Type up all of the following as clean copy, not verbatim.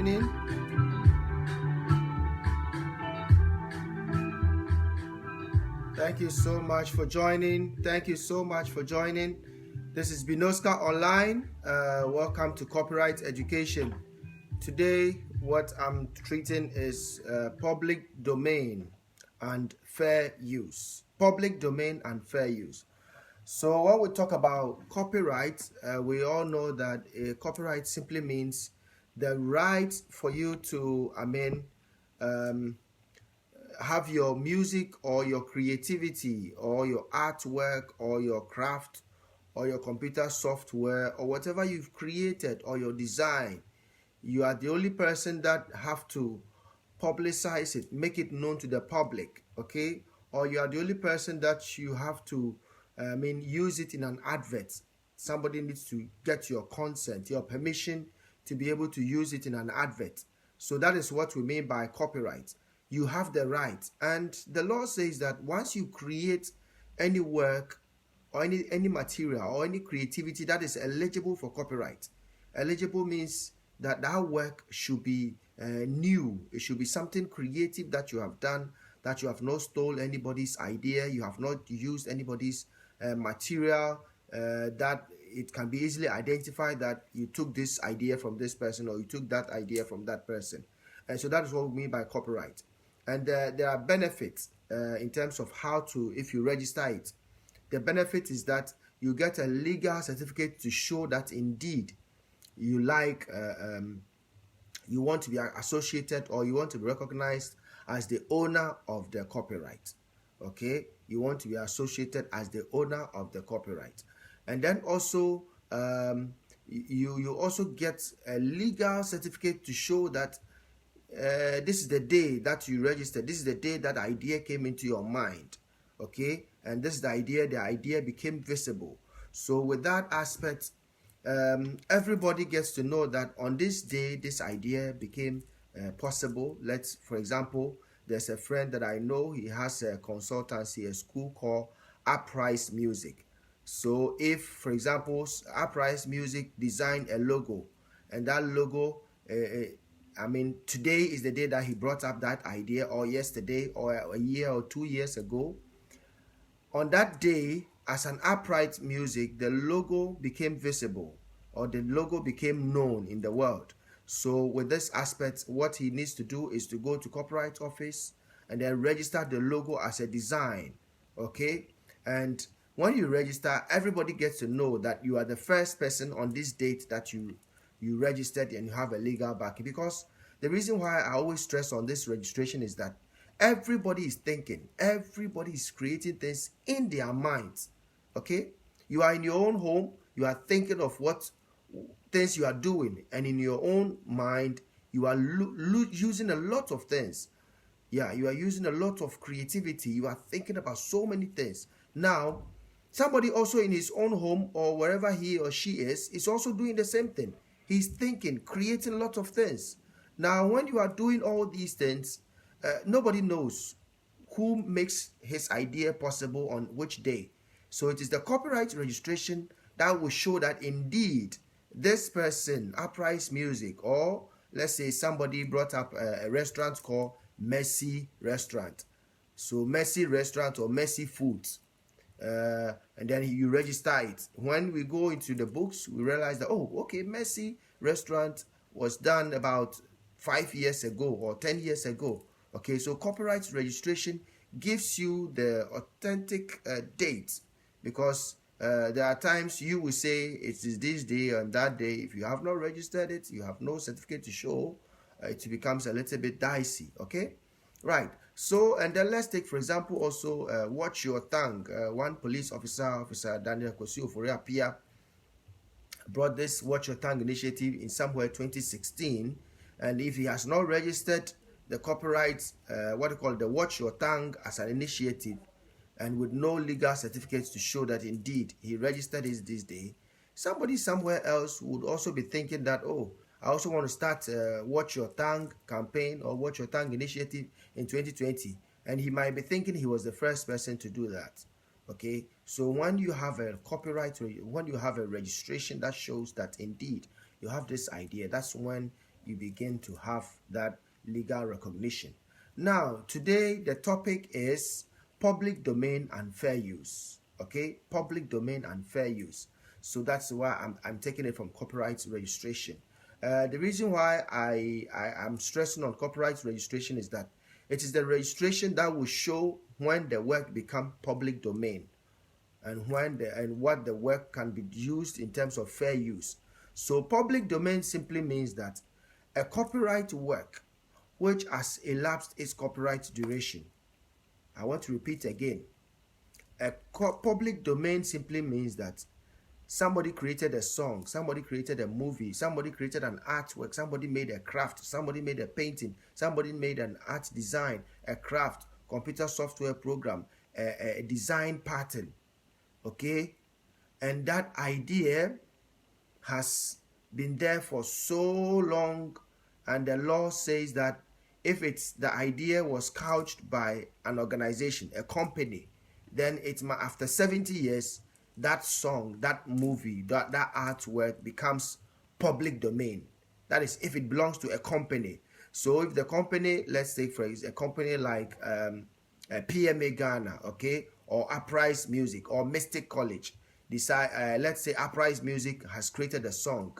evening. Thank you so much for joining. Thank you so much for joining. This is Binoska Online. Welcome to Copyright Education. Today, what I'm treating is public domain and fair use. Public domain and fair use. So when we talk about copyright, we all know that copyright simply means the right for you to, have your music or your creativity or your artwork or your craft or your computer software or whatever you've created or your design. You are the only person that have to publicize it, make it known to the public, okay? Or you are the only person that you have to, use it in an advert. Somebody needs to get your consent, your permission to be able to use it in an advert. So that is what we mean by copyright. You have the right, and the law says that once you create any work or any material or any creativity that is eligible for copyright, eligible means that work should be new. It should be something creative that you have done, that you have not stole anybody's idea, you have not used anybody's material, that it can be easily identified that you took this idea from this person or you took that idea from that person. And so that is what we mean by copyright. And there are benefits in terms of how to, if you register it. The benefit is that you get a legal certificate to show that indeed you you want to be associated or you want to be recognized as the owner of the copyright. Okay, you want to be associated as the owner of the copyright. And then also you also get a legal certificate to show that this is the day that you registered. This is the day that idea came into your mind. Okay, and this is the idea became visible. So with that aspect, everybody gets to know that on this day this idea became possible. For example, there's a friend that I know, he has a consultancy, a school called Uprise Music. So if, for example, Uprise Music designed a logo, and that logo today is the day that he brought up that idea, or yesterday, or a year or 2 years ago. On that day, as an Upright Music, the logo became visible, or the logo became known in the world. So with this aspect, what he needs to do is to go to Copyright Office and then register the logo as a design, okay? And when you register, everybody gets to know that you are the first person on this date that you registered and you have a legal backing. Because the reason why I always stress on this registration is that everybody is thinking, everybody is creating things in their minds, okay? You are in your own home, you are thinking of what things you are doing, and in your own mind you are using a lot of things. Yeah, you are using a lot of creativity, you are thinking about so many things. Now somebody also in his own home or wherever he or she is also doing the same thing. He's thinking, creating a lot of things. Now, when you are doing all these things, nobody knows who makes his idea possible on which day. So it is the copyright registration that will show that indeed this person, Uprise Music, or let's say somebody brought up a restaurant called Mercy Restaurant. So Mercy Restaurant or Mercy Foods. And then you register it. When we go into the books, we realize that, oh, okay, Mercy Restaurant was done about 5 years ago or 10 years ago. Okay, so copyright registration gives you the authentic date, because there are times you will say it is this day and that day. If you have not registered it, you have no certificate to show, it becomes a little bit dicey, okay? Right. So, and then let's take, for example, also Watch Your Tongue. One police officer, Officer Daniel Kosio Foriapia, brought this Watch Your Tongue initiative in somewhere 2016. And if he has not registered the copyright, the Watch Your Tongue as an initiative, and with no legal certificates to show that indeed he registered this day, somebody somewhere else would also be thinking that, oh, I also want to start Watch Your Tongue campaign or Watch Your Tongue initiative in 2020. And he might be thinking he was the first person to do that. Okay, so when you have a copyright, when you have a registration that shows that indeed you have this idea, that's when you begin to have that legal recognition. Now, today the topic is public domain and fair use. Okay, public domain and fair use. So that's why I'm taking it from copyright registration. The reason why I am stressing on copyright registration is that it is the registration that will show when the work become public domain and what the work can be used in terms of fair use. So public domain simply means that a copyright work which has elapsed its copyright duration. I want to repeat again. A public domain simply means that somebody created a song, somebody created a movie, somebody created an artwork, somebody made a craft, somebody made a painting, somebody made an art design, a craft, computer software program, a design pattern. Okay, and that idea has been there for so long, and the law says that if the idea was couched by an organization, a company, then after 70 years, that song, that movie, that artwork becomes public domain. That is, if it belongs to a company. So if the company, let's say for a company like PMA Ghana, okay, or Uprise Music or Mystic College decide, let's say Uprise Music has created a song,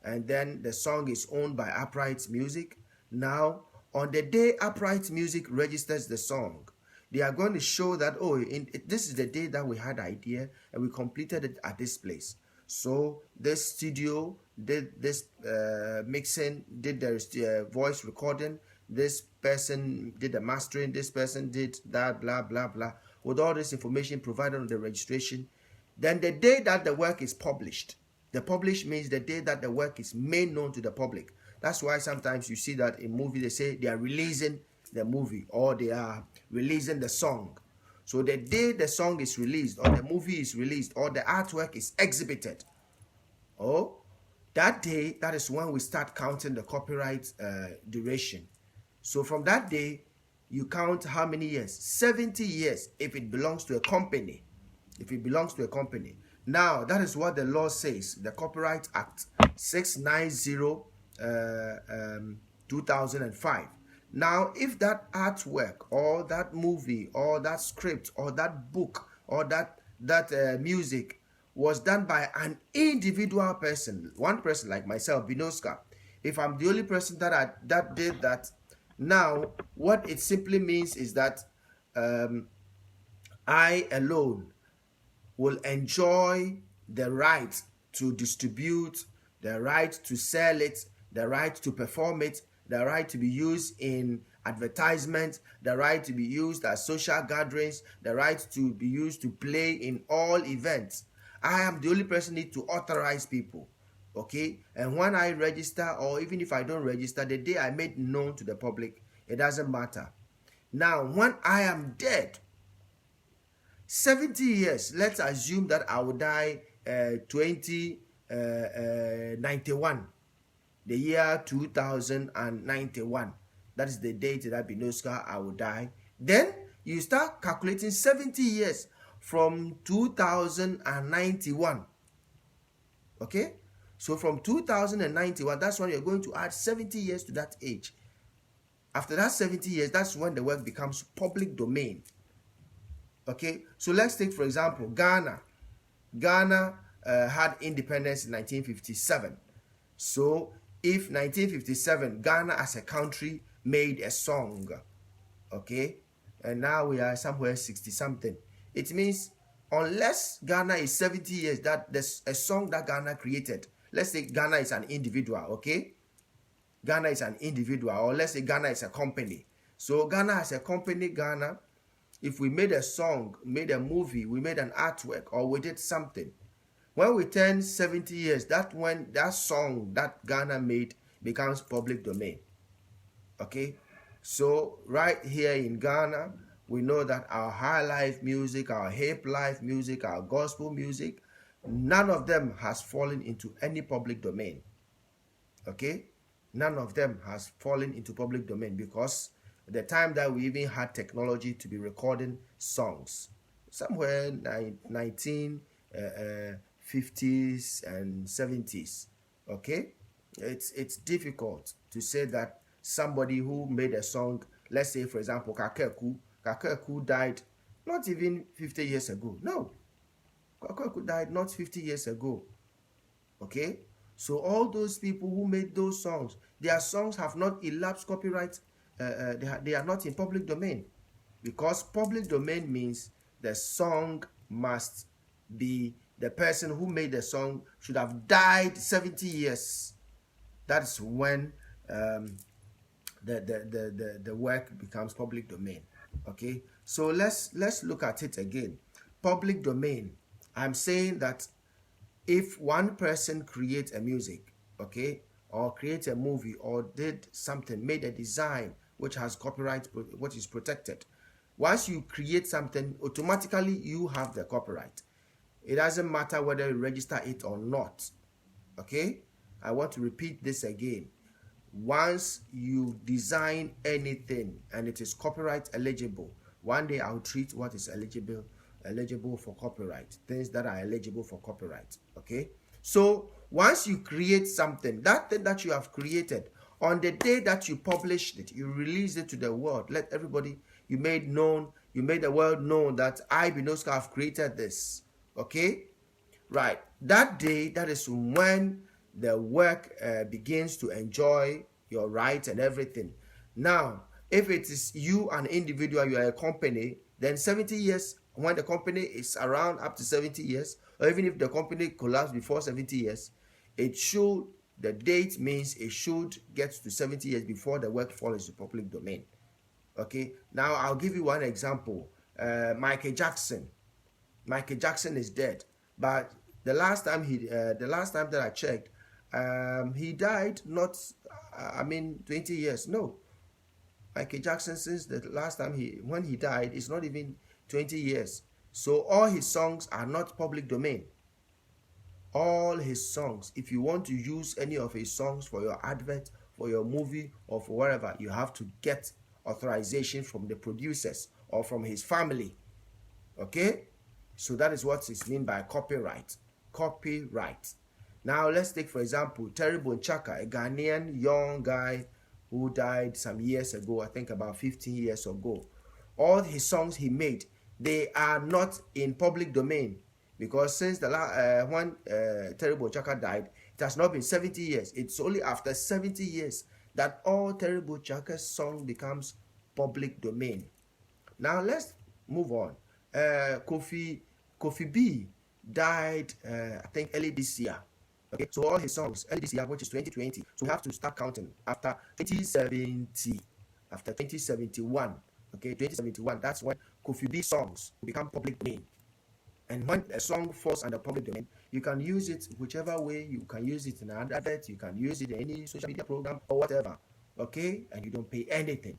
and then the song is owned by Upright Music. Now, on the day Upright Music registers the song, they are going to show that, this is the day that we had idea and we completed it at this place. So this studio did this mixing, did the voice recording, this person did the mastering, this person did that, blah, blah, blah. With all this information provided on the registration, then the day that the work is published, the published means the day that the work is made known to the public. That's why sometimes you see that in movies they say they are releasing the movie or they are releasing the song. So the day the song is released or the movie is released or the artwork is exhibited, that day, that is when we start counting the copyright duration. So from that day, you count how many years? 70 years if it belongs to a company. If it belongs to a company. Now, that is what the law says. The Copyright Act 690 2005. Now, if that artwork or that movie or that script or that book or that music was done by an individual person, one person like myself, Binoska, if I'm the only person that did that, now what it simply means is that I alone will enjoy the right to distribute, the right to sell it, the right to perform it, the right to be used in advertisements, the right to be used at social gatherings, the right to be used to play in all events. I am the only person need to authorize people, okay? And when I register, or even if I don't register, the day I made known to the public, it doesn't matter. Now, when I am dead, 70 years, let's assume that I will die 2091. The year 2091. That is the date that Binoska I will die. Then you start calculating 70 years from 2091. Okay? So from 2091, that's when you're going to add 70 years to that age. After that 70 years, that's when the work becomes public domain. Okay? So let's take, for example, Ghana. Ghana had independence in 1957. So if 1957, Ghana as a country made a song, okay, and now we are somewhere 60 something, it means unless Ghana is 70 years, that there's a song that Ghana created. Let's say Ghana is an individual, okay? Ghana is an individual, or let's say Ghana is a company. So Ghana as a company, Ghana, if we made a song, made a movie, we made an artwork, or we did something, when we turn 70 years, that's when that song that Ghana made becomes public domain. Okay? So right here in Ghana, we know that our high life music, our hip life music, our gospel music, none of them has fallen into any public domain. Okay? None of them has fallen into public domain because the time that we even had technology to be recording songs, somewhere 1950s and 70s, okay? it's difficult to say that somebody who made a song, let's say for example Kakeku died not even 50 years ago. No, Kakeku died not 50 years ago. Okay, so all those people who made those songs, their songs have not elapsed copyright. They are not in public domain, because public domain means the song must be, the person who made the song should have died 70 years. That's when the work becomes public domain. Okay, so let's look at it again. Public domain, I'm saying that if one person creates a music, okay, or create a movie, or did something, made a design which has copyright, which is protected, once you create something, automatically you have the copyright. It doesn't matter whether you register it or not. Okay, I want to repeat this again. Once you design anything and it is copyright eligible, one day I'll treat what is eligible for copyright, things that are eligible for copyright. Okay, so once you create something, that thing that you have created, on the day that you published it, you release it to the world, let everybody, you made the world know that I, Binoska, have created this. Okay, right, that day, that is when the work begins to enjoy your rights and everything. Now, if it is you, an individual, you are a company, then 70 years, when the company is around up to 70 years, or even if the company collapsed before 70 years, it should, the date means it should get to 70 years before the work falls into public domain. Okay, now I'll give you one example. Michael Jackson is dead, but the last time that I checked, he died not 20 years. No, Michael Jackson, since the last time when he died, it's not even 20 years. So all his songs are not public domain. All his songs, if you want to use any of his songs for your advert, for your movie, or for whatever, you have to get authorization from the producers or from his family. Okay, so that is what is meant by copyright. Copyright. Now let's take, for example, Terry Bonchaka, a Ghanaian young guy who died some years ago, I think about 15 years ago. All his songs he made, they are not in public domain, because since when Terry Bonchaka died, it has not been 70 years. It's only after 70 years that all Terry Bonchaka's song becomes public domain. Now let's move on. Kofi B died, I think, early this year. Okay, so all his songs early this year, which is 2020, so we have to start counting after 2070, after 2071. Okay, 2071, that's when Kofi B songs will become public domain. And when a song falls under public domain, you can use it whichever way. You can use it in an advert, you can use it in any social media program or whatever. Okay, and you don't pay anything.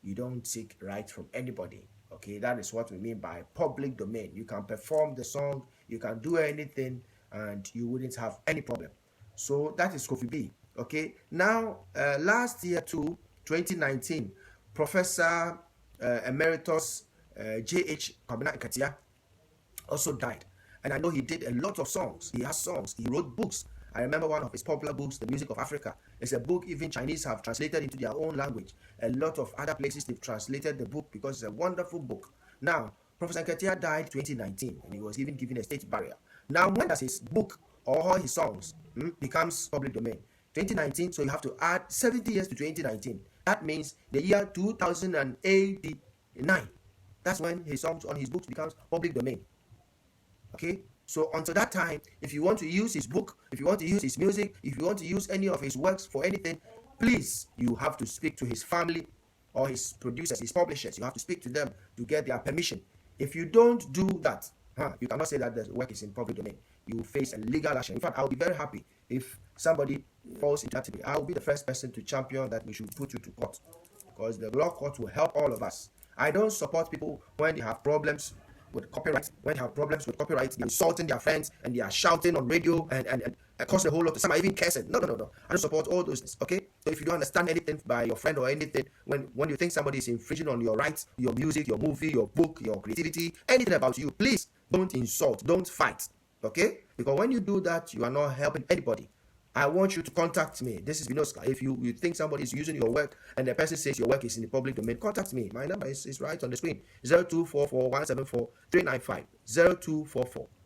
You don't seek rights from anybody. Okay, that is what we mean by public domain. You can perform the song, you can do anything, and you wouldn't have any problem. So that is Kofi B. Okay, now last year too, 2019, Professor Emeritus J.H. Kwabena Nkatia also died. And I know he did a lot of songs. He has songs, he wrote books. I remember one of his popular books, The Music of Africa. It's a book even Chinese have translated into their own language. A lot of other places they've translated the book because it's a wonderful book. Now, Professor Nkatia died 2019, and he was even given a state barrier. Now, when does his book or all his songs becomes public domain? 2019, so you have to add 70 years to 2019. That means the year 2089. That's when his songs on his books becomes public domain. Okay, so until that time, if you want to use his book, if you want to use his music, if you want to use any of his works for anything, please, you have to speak to his family or his producers, his publishers. You have to speak to them to get their permission. If you don't do that, you cannot say that the work is in public domain. You will face a legal action. In fact, I'll be very happy if somebody falls into that. I'll be the first person to champion that we should put you to court, because the law court will help all of us. I don't support people when they have problems with copyright. When they have problems with copyright, they're insulting their friends and they are shouting on radio and cause a whole lot of, some are even cursing. No. I don't support all those things. Okay, so if you don't understand anything by your friend or anything, when you think somebody is infringing on your rights, your music, your movie, your book, your creativity, anything about you, please don't insult, don't fight. Okay, because when you do that, you are not helping anybody. I want you to contact me. This is Binoska. If you think somebody is using your work and the person says your work is in the public domain, contact me. My number is right on the screen. 0244-174-395.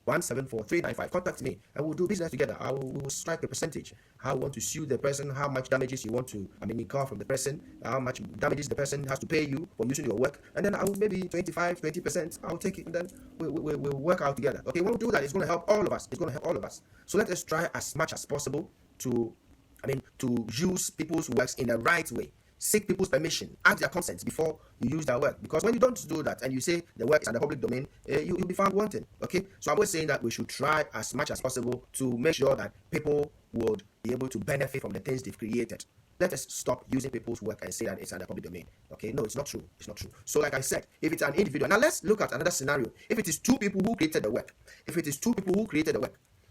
0244-174-395. Contact me and we'll do business together. We will strike a percentage. How you want to sue the person, how much damages you want to incur from the person, how much damages the person has to pay you for using your work, and then I will maybe 25-20%. I'll take it and then we'll work out together. Okay, when we do that, it's going to help all of us. It's going to help all of us. So let us try as much as possible to use people's works in the right way. Seek people's permission, ask their consent before you use their work. Because when you don't do that and you say the work is in the public domain, you'll be found wanting. Okay, so I'm always saying that we should try as much as possible to make sure that people would be able to benefit from the things they've created. Let us stop using people's work and say that it's in the public domain. Okay, no, it's not true. It's not true. So, like I said, if it's an individual, now let's look at another scenario. If it is two people who created the work,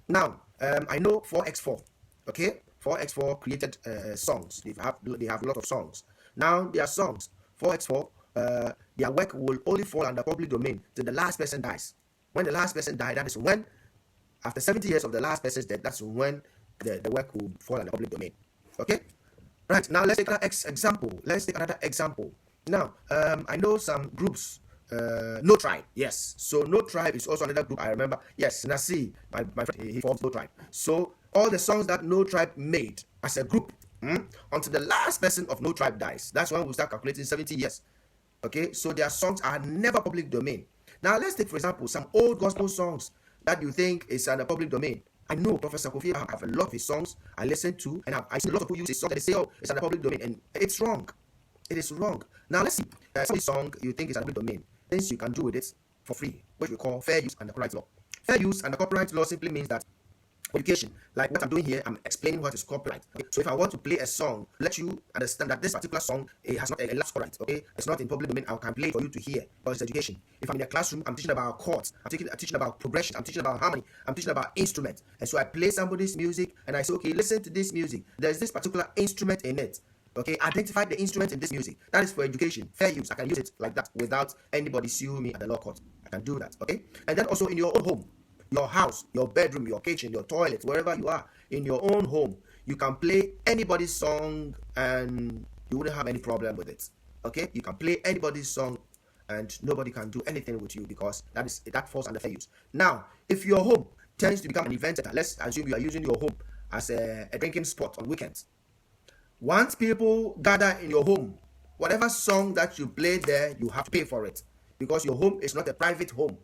now I know 4x4. Okay, 4x4 created songs. They have a lot of songs. Now their songs 4x4, their work will only fall under public domain till the last person dies. When the last person dies, that is when, after 70 years of the last person's death, that's when the work will fall under public domain. Okay, right. Now let's take another example. Now I know some groups. No Tribe, yes. So No Tribe is also another group I remember. Yes, Nasi, my friend, he formed No Tribe. So all the songs that No Tribe made as a group, until the last person of No Tribe dies, that's when we start calculating 70 years. Okay, so their songs are never public domain. Now let's take, for example, some old gospel songs that you think is in the public domain. I know Professor Kofi, I have a lot of his songs I listen to, and I see a lot of people use his songs and they say, oh, it's in the public domain, and it's wrong. It is wrong. Now let's see, some song you think is in the public domain, things you can do with it for free, which we call fair use and the copyright law. Fair use and the copyright law simply means that education, like what I'm doing here, I'm explaining what is copyright. Okay? So if I want to play a song, let you understand that this particular song has not a last copyright. Okay, it's not in public domain. I can play it for you to hear. But it's education. If I'm in a classroom, I'm teaching about chords. I'm teaching about progression. I'm teaching about harmony. I'm teaching about instruments. And so I play somebody's music and I say, okay, listen to this music. There's this particular instrument in it. Okay, identify the instrument in this music. That is for education. Fair use. I can use it like that without anybody suing me at the law court. I can do that. Okay, and then also in your own home, your house, your bedroom, your kitchen, your toilet, wherever you are, in your own home, you can play anybody's song and you wouldn't have any problem with it. Okay, you can play anybody's song and nobody can do anything with you because that falls under fair use. Now, if your home tends to become an event center, let's assume you are using your home as a drinking spot on weekends. Once people gather in your home, whatever song that you play there, you have to pay for it because your home is not a private home.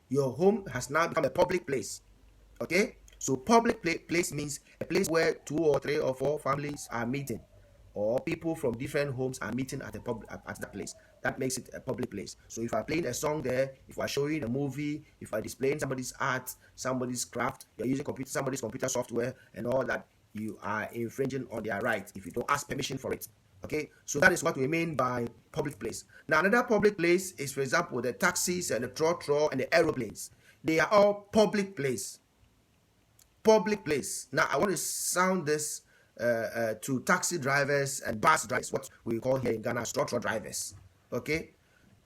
Your home has now become a public place. Okay? So public place means a place where 2 or 3 or 4 families are meeting, or people from different homes are meeting at that place. That makes it a public place. So if I'm playing a song there, if I'm showing a movie, if I'm displaying somebody's art, somebody's craft, you're using somebody's computer software and all that, you are infringing on their right if you don't ask permission for it. Okay, so that is what we mean by public place. Now, another public place is, for example, the taxis and the trotro and the aeroplanes. They are all public place. Public place. Now, I want to sound this to taxi drivers and bus drivers, what we call here in Ghana trotro drivers. Okay,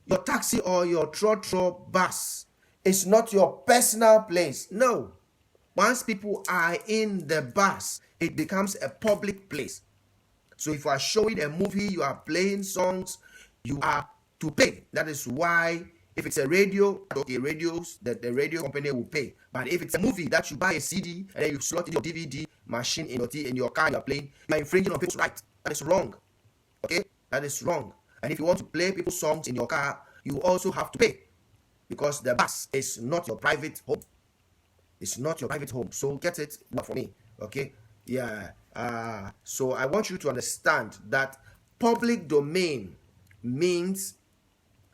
your taxi or your trotro bus is not your personal place. No. Once people are in the bus, it becomes a public place. So if you are showing a movie, you are playing songs, you are to pay. That is why if it's a radio, okay, radios, the radio company will pay. But if it's a movie that you buy a CD and then you slot in your DVD machine in your car, you are playing, you are infringing on people's rights. That is wrong. Okay, that is wrong. And if you want to play people's songs in your car, you also have to pay because the bus is not your private home. It's not your private home. So get it not for me. Okay. Yeah. So I want you to understand that public domain means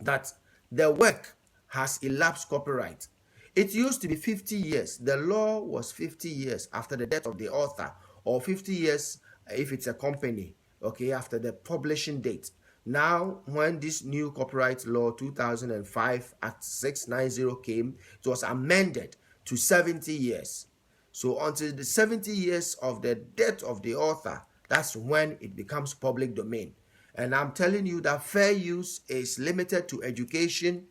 that the work has elapsed copyright. It used to be 50 years. The law was 50 years after the death of the author, or 50 years if it's a company, okay, after the publishing date. Now, when this new copyright law 2005 Act 690 came, it was amended to 70 years. So until the 70 years of the death of the author, that's when it becomes public domain. And I'm telling you that fair use is limited to education,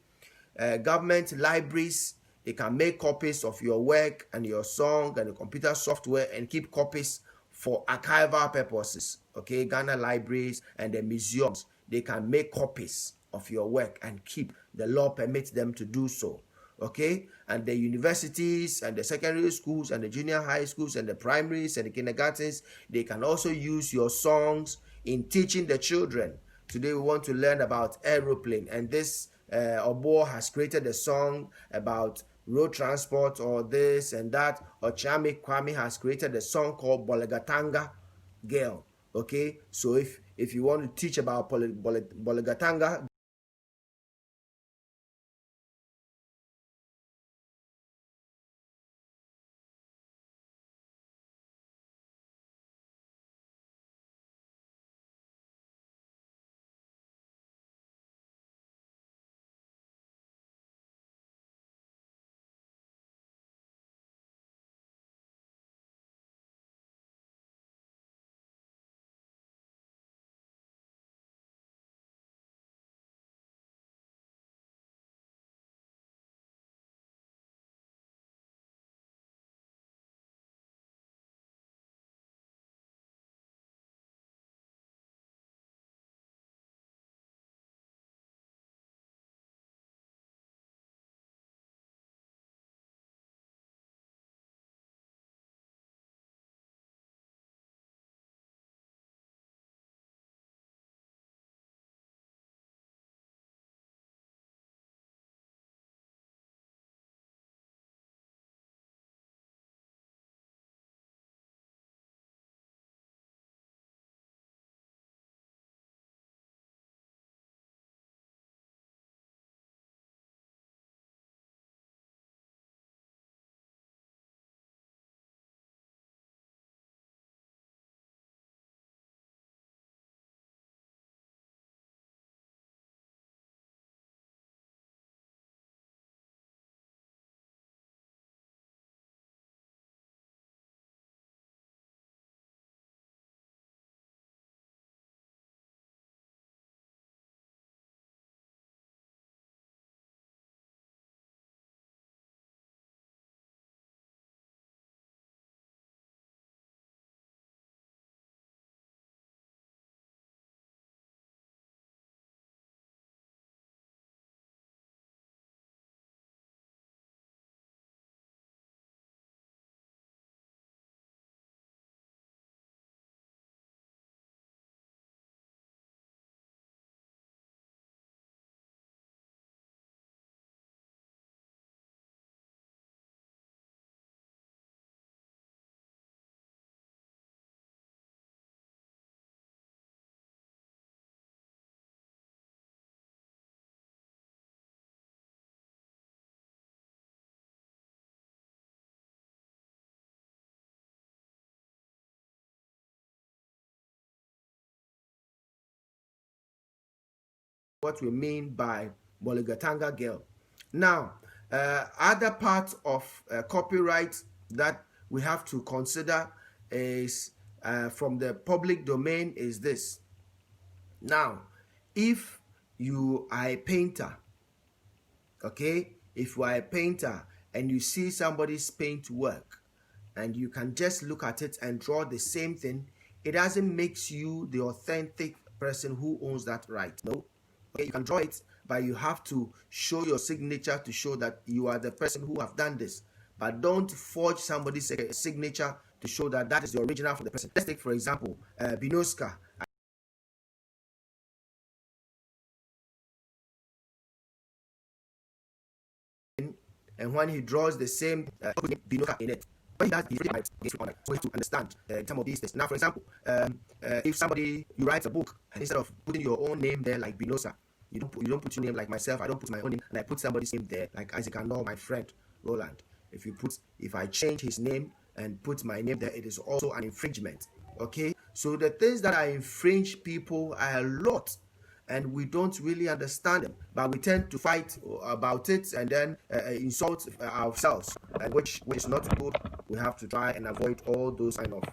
government libraries. They can make copies of your work and your song and the computer software and keep copies for archival purposes. Okay, Ghana libraries and the museums, they can make copies of your work and keep. The law permits them to do so. Okay, and the universities and the secondary schools and the junior high schools and the primaries and the kindergartens, they can also use your songs in teaching the children. Today we want to learn about aeroplane, and this Obo has created a song about road transport or this and that. Ochame Kwame has created a song called Bolegatanga Girl. Okay, so if you want to teach about Bolegatanga, what we mean by Bolegatanga Girl. Now, other part of copyright that we have to consider is from the public domain is this. Now, if you are a painter, okay, if you are a painter and you see somebody's paint work and you can just look at it and draw the same thing, it doesn't make you the authentic person who owns that right. No, okay, you can draw it, but you have to show your signature to show that you are the person who have done this. But don't forge somebody's signature to show that that is the original for the person. Let's take, for example, Binoska. And when he draws the same Binoka in it, when he does, he's really right. So you have to understand some of these things. Now, for example, if somebody, you write a book, and instead of putting your own name there like Binosa, you don't put your name like myself. I don't put my own name, and I put somebody's name there like Isaac Andor, my friend Roland. If I change his name and put my name there, it is also an infringement. Okay, so the things that are infringe people are a lot, and we don't really understand them, but we tend to fight about it and then insult ourselves, and which is not good. We have to try and avoid all those kind of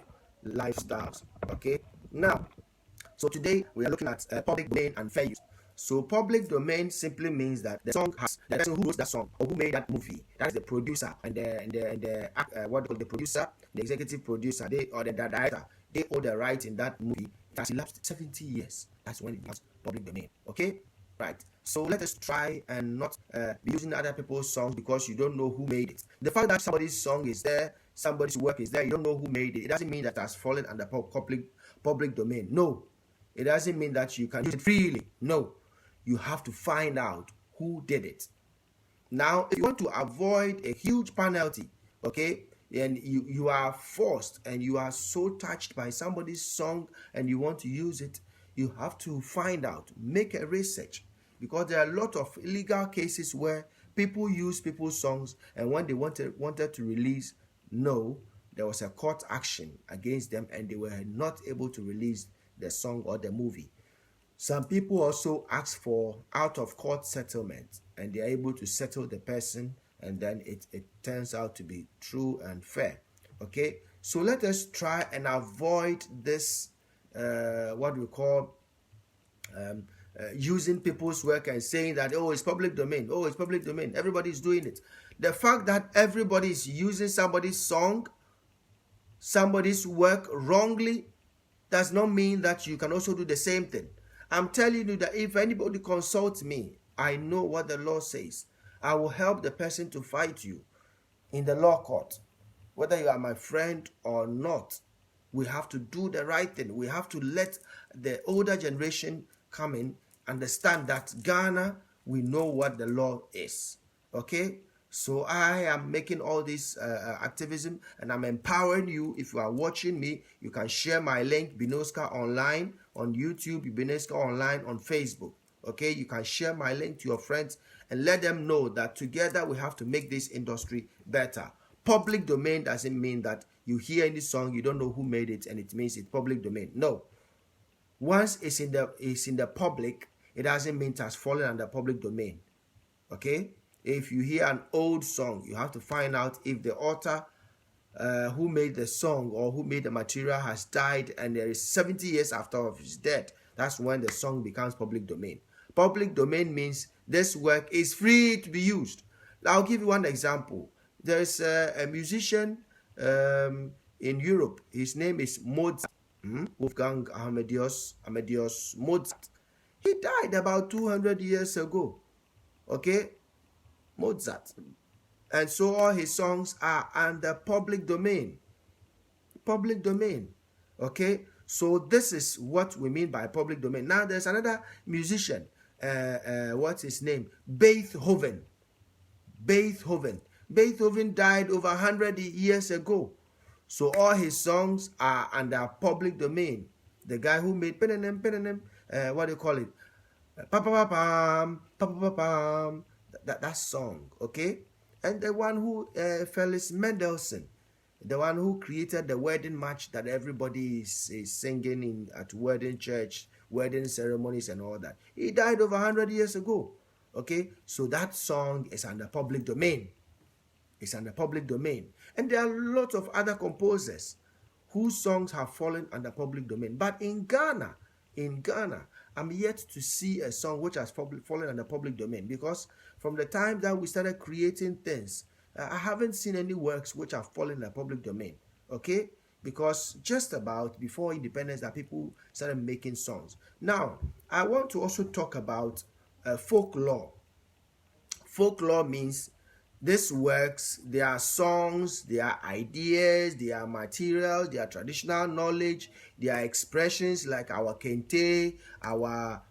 lifestyles. Okay, now, so today we are looking at public domain and fair use. So public domain simply means that the song has the person who wrote that song or who made that movie. That is the producer and the producer, the executive producer, or the director. They own the right in that movie. It has elapsed 70 years. That's when it becomes public domain. Okay, right. So let us try and not be using other people's songs because you don't know who made it. The fact that somebody's song is there, somebody's work is there, you don't know who made it. It doesn't mean that it has fallen under public domain. No, it doesn't mean that you can use it freely. No, you have to find out who did it. Now, if you want to avoid a huge penalty, okay, and you are forced and you are so touched by somebody's song and you want to use it, you have to find out, make a research, because there are a lot of illegal cases where people use people's songs, and when they wanted to release, no, there was a court action against them and they were not able to release the song or the movie. Some people also ask for out-of-court settlement and they are able to settle the person, and then it turns out to be true and fair. Okay, so let us try and avoid this, what we call using people's work and saying that, oh, it's public domain, oh, it's public domain, everybody's doing it. The fact that everybody is using somebody's song, somebody's work wrongly, does not mean that you can also do the same thing. I'm telling you that if anybody consults me, I know what the law says. I will help the person to fight you in the law court. Whether you are my friend or not, we have to do the right thing. We have to let the older generation come in, understand that Ghana, we know what the law is. Okay? So I am making all this activism, and I'm empowering you. If you are watching me, you can share my link, Binoska Online on YouTube, Binoska Online on Facebook. Okay, you can share my link to your friends and let them know that together we have to make this industry better. Public domain doesn't mean that you hear any song, you don't know who made it, and it means it's public domain. No. Once it's in the public, it doesn't mean it has fallen under public domain. Okay? If you hear an old song, you have to find out if the author who made the song or who made the material has died and there is 70 years after his death. That's when the song becomes public domain. Public domain means this work is free to be used. I'll give you one example. There's a musician in Europe. His name is Mozart. Wolfgang Amadeus Mozart. He died about 200 years ago. Okay? Mozart. And so all his songs are under public domain. Public domain. Okay? So this is what we mean by public domain. Now there's another musician. What's his name? Beethoven. Beethoven died over 100 years ago. So all his songs are under public domain. The guy who made what do you call it? That song, okay? And the one who, Felix Mendelssohn, the one who created the wedding march that everybody is singing at wedding church, wedding ceremonies and all that. He died over 100 years ago, okay? So that song is under public domain. It's under public domain. And there are lots of other composers whose songs have fallen under public domain. But in Ghana, I'm yet to see a song which has fallen under public domain, because from the time that we started creating things, I haven't seen any works which have fallen under public domain, okay? Because just about before independence that people started making songs. Now, I want to also talk about folklore. Folklore means these works, they are songs, they are ideas, they are materials, they are traditional knowledge, they are expressions like our kente, our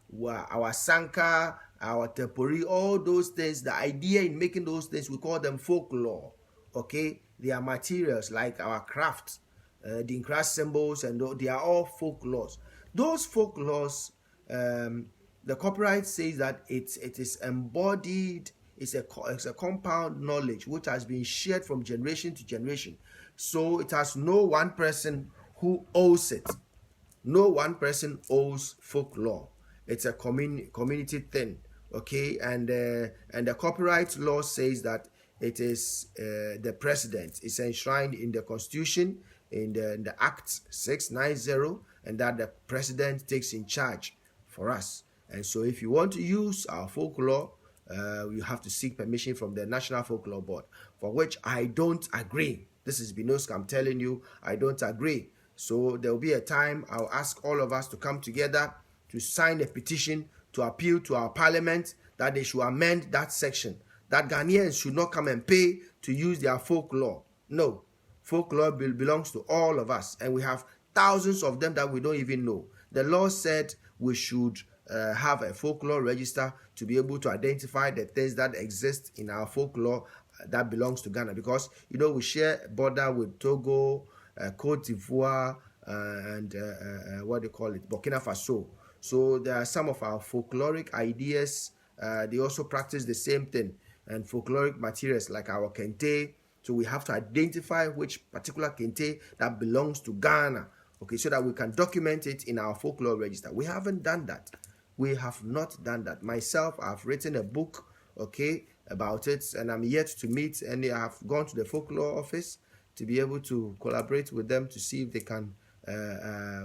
sanka, our tepori, all those things. The idea in making those things, we call them folklore. Okay, they are materials like our craft, the craft symbols, and they are all folklores. Those folklores, the copyright says that it is embodied. It's a compound knowledge which has been shared from generation to generation. So it has no one person who owes it. No one person owes folklore. It's a community thing, okay? And the copyright law says that it is the president. It's enshrined in the Constitution, in the Act 690, and that the president takes in charge for us. And so if you want to use our folklore, you have to seek permission from the National Folklore Board, for which I don't agree. This is Binoska, I'm telling you, I don't agree. So there will be a time I'll ask all of us to come together to sign a petition to appeal to our parliament that they should amend that section, that Ghanaians should not come and pay to use their folklore. No, folklore belongs to all of us, and we have thousands of them that we don't even know. The law said we should have a folklore register to be able to identify the things that exist in our folklore that belongs to Ghana, because we share a border with Togo, Cote d'Ivoire, and what they call it, Burkina Faso. So there are some of our folkloric ideas. They also practice the same thing, and folkloric materials like our kente. So we have to identify which particular kente that belongs to Ghana, okay, so that we can document it in our folklore register. We haven't done that. We have not done that. Myself, I've written a book, okay, about it, and I'm yet to meet, and I have gone to the folklore office to be able to collaborate with them to see if they can,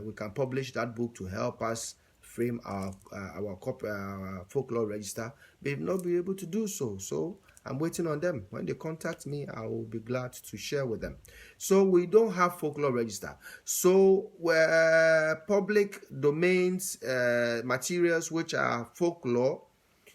we can publish that book to help us frame our folklore register. They've not been able to do so. So I'm waiting on them. When they contact me, I will be glad to share with them. So we don't have folklore register. So where public domains materials which are folklore,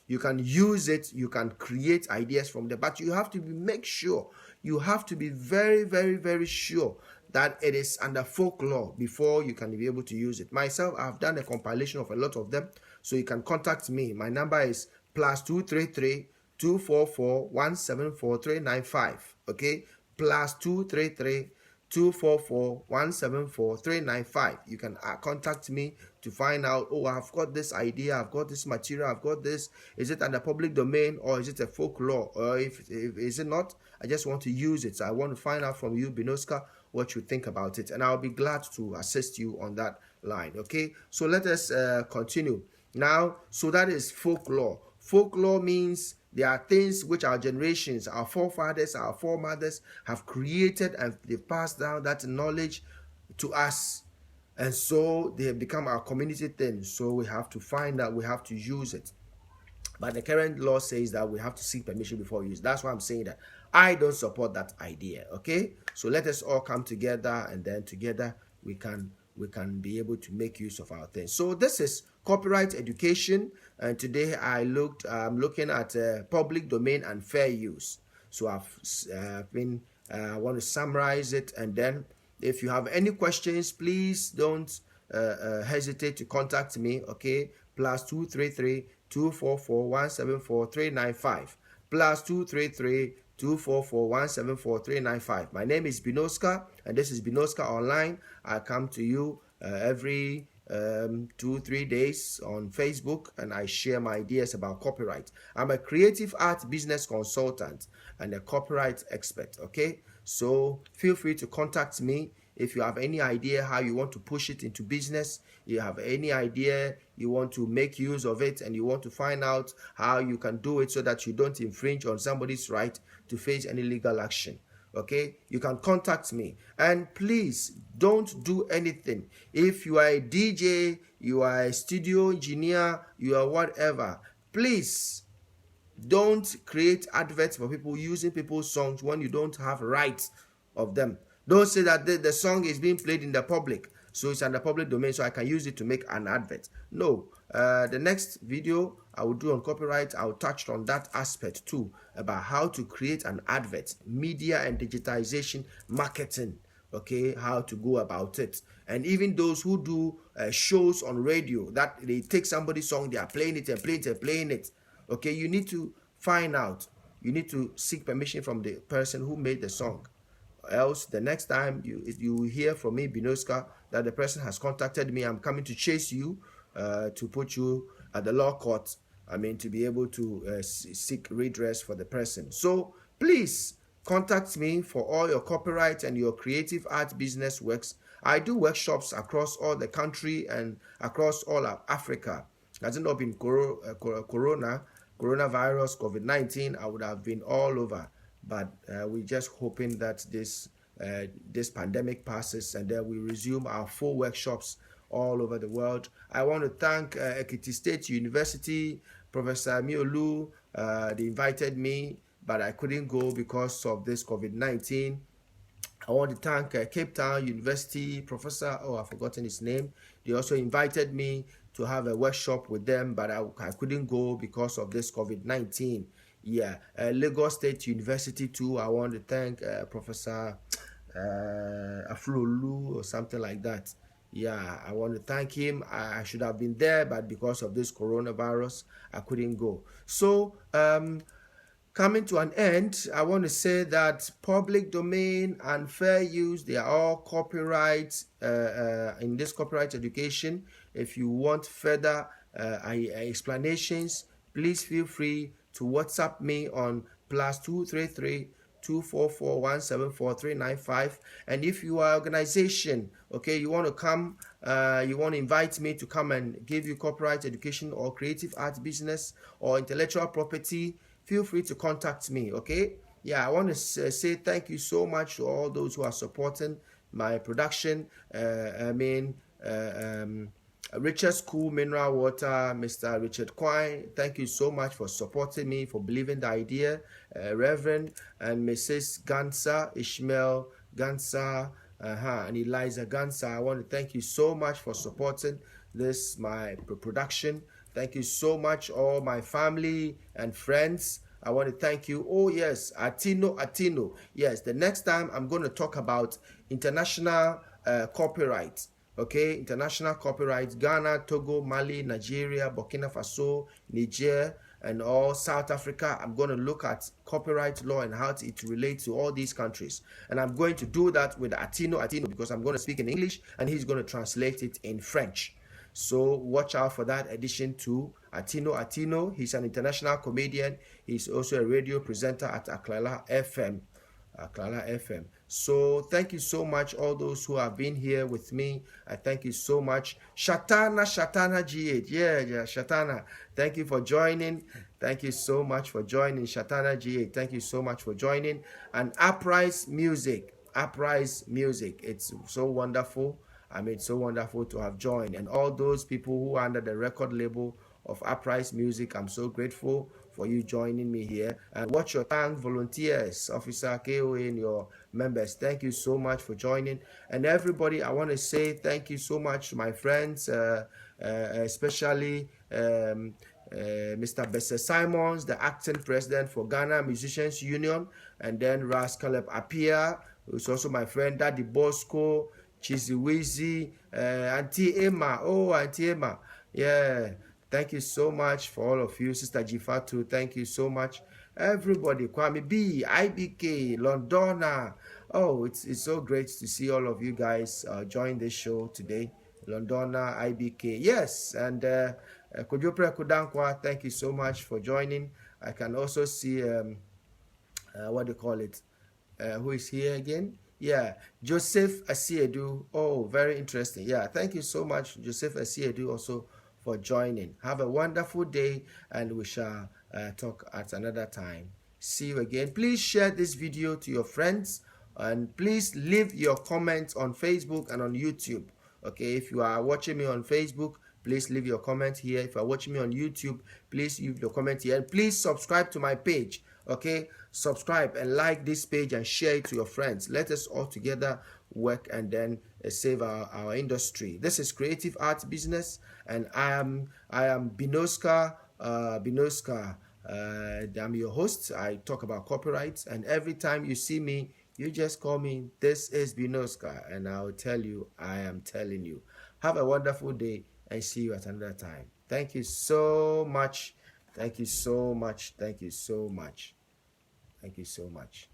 you can use it, you can create ideas from there, but you have to make sure, you have to be very, very, very sure that it is under folklore before you can be able to use it. Myself, I've done a compilation of a lot of them, so you can contact me. My number is +233 244 174 395. Okay, +233 244 174 395. You can contact me to find out, oh, I've got this idea, I've got this material, I've got this. Is it under public domain, or is it a folklore? Or if is it not, I just want to use it. So I want to find out from you, Binoska, what you think about it, and I'll be glad to assist you on that line. Okay, so let us continue now. So that is folklore. Folklore means there are things which our generations, our forefathers, our foremothers have created, and they've passed down that knowledge to us. And so they have become our community thing. So we have to find out, we have to use it. But the current law says that we have to seek permission before use. That's why I'm saying that I don't support that idea. Okay? So let us all come together, and then together we can be able to make use of our things. So this is copyright education, and today I'm looking at public domain and fair use. So I want to summarize it, and then if you have any questions, please don't hesitate to contact me. Okay, +233 244 174 395, +233 244 174 395. My name is Binoska, and this is Binoska Online. I come to you every 2-3 days on Facebook, and I share my ideas about copyright. I'm a creative art business consultant and a copyright expert. Okay, so feel free to contact me if you have any idea how you want to push it into business. You have any idea you want to make use of it, and you want to find out how you can do it so that you don't infringe on somebody's right to face any legal action. Okay, you can contact me, and please don't do anything. If you are a DJ, you are a studio engineer, you are whatever, please don't create adverts for people using people's songs when you don't have rights of them. Don't say that the song is being played in the public, so it's under public domain, so I can use it to make an advert. No. The next video I will do on copyright, I'll touch on that aspect too, about how to create an advert, media and digitization marketing. Okay, how to go about it. And even those who do shows on radio, that they take somebody's song, they are playing it and playing it and playing it. Okay, you need to find out. You need to seek permission from the person who made the song. Else, the next time you hear from me, Binoska, that the person has contacted me, I'm coming to chase you, to put you at the law court. I mean, to be able to seek redress for the person. So please contact me for all your copyright and your creative art business works. I do workshops across all the country and across all of Africa. Has it not been coronavirus, COVID-19, I would have been all over. But we're just hoping that this pandemic passes, and then we resume our full workshops all over the world. I want to thank Ekiti State University, Professor Miolu. They invited me, but I couldn't go because of this COVID-19. I want to thank Cape Town University Professor, I've forgotten his name. They also invited me to have a workshop with them, but I couldn't go because of this COVID-19. Yeah, Lagos State University too. I want to thank Professor Aflolu or something like that. Yeah, I want to thank him. I should have been there, but because of this coronavirus, I couldn't go. So, coming to an end, I want to say that public domain and fair use, they are all copyright in this copyright education. If you want further explanations, please feel free to WhatsApp me on +233 244 174 395. And if you are an organization, okay, you want to come, you want to invite me to come and give you copyright education or creative art business or intellectual property, feel free to contact me, okay? Yeah, I want to say thank you so much to all those who are supporting my production. Richard School Mineral Water, Mr. Richard Quine, thank you so much for supporting me, for believing the idea. Reverend and Mrs. Gansa, Ishmael Gansa, and Eliza Gansa, I want to thank you so much for supporting this, my production. Thank you so much, all my family and friends. I want to thank you. Oh, yes, Atino. Yes, the next time I'm going to talk about international copyright. Okay, international copyright, Ghana, Togo, Mali, Nigeria, Burkina Faso, Niger, and all South Africa. I'm going to look at copyright law and how it relates to all these countries. And I'm going to do that with Atino because I'm going to speak in English and he's going to translate it in French. So watch out for that edition too. Atino, he's an international comedian. He's also a radio presenter at Aklala FM. So thank you so much, all those who have been here with me. I thank you so much. Shatana G8. Yeah, Shatana. Thank you for joining. Thank you so much for joining, Shatana G8. Thank you so much for joining. And Uprise Music. It's so wonderful. I mean, it's so wonderful to have joined. And all those people who are under the record label of Uprise Music, I'm so grateful for you joining me here. And watch your thank volunteers, Officer KOA and your members. Thank you so much for joining. And everybody, I want to say thank you so much to my friends, especially Mr. Besse Simons, the acting president for Ghana Musicians Union, and then Ras Caleb Apia, who's also my friend, Daddy Bosco, Chizzy Wizzy, Auntie Emma. Oh, Auntie Emma. Yeah. Thank you so much for all of you. Sister Jifatu, thank you so much. Everybody, Kwame B, IBK, Londona. Oh, it's so great to see all of you guys join this show today. Londona, IBK. Yes, and Kujopre Kudankwa, thank you so much for joining. I can also see, what do you call it? Who is here again? Yeah, Joseph Asiedu. Oh, very interesting. Yeah, thank you so much, Joseph Asiedu, also for joining. Have a wonderful day, and we shall talk at another time. See you again. Please share this video to your friends, and please leave your comments on Facebook and on YouTube. Okay, if you are watching me on Facebook, please leave your comment here. If you are watching me on YouTube, please leave your comment here. And please subscribe to my page. Okay, subscribe and like this page and share it to your friends. Let us all together work and then save our industry. This is Creative Arts Business, and I am Binoska. I'm your host. I talk about copyrights, and every time you see me, you just call me, this is Binoska, and I'll tell you, I am telling you. Have a wonderful day, and see you at another time. Thank you so much. Thank you so much. Thank you so much. Thank you so much.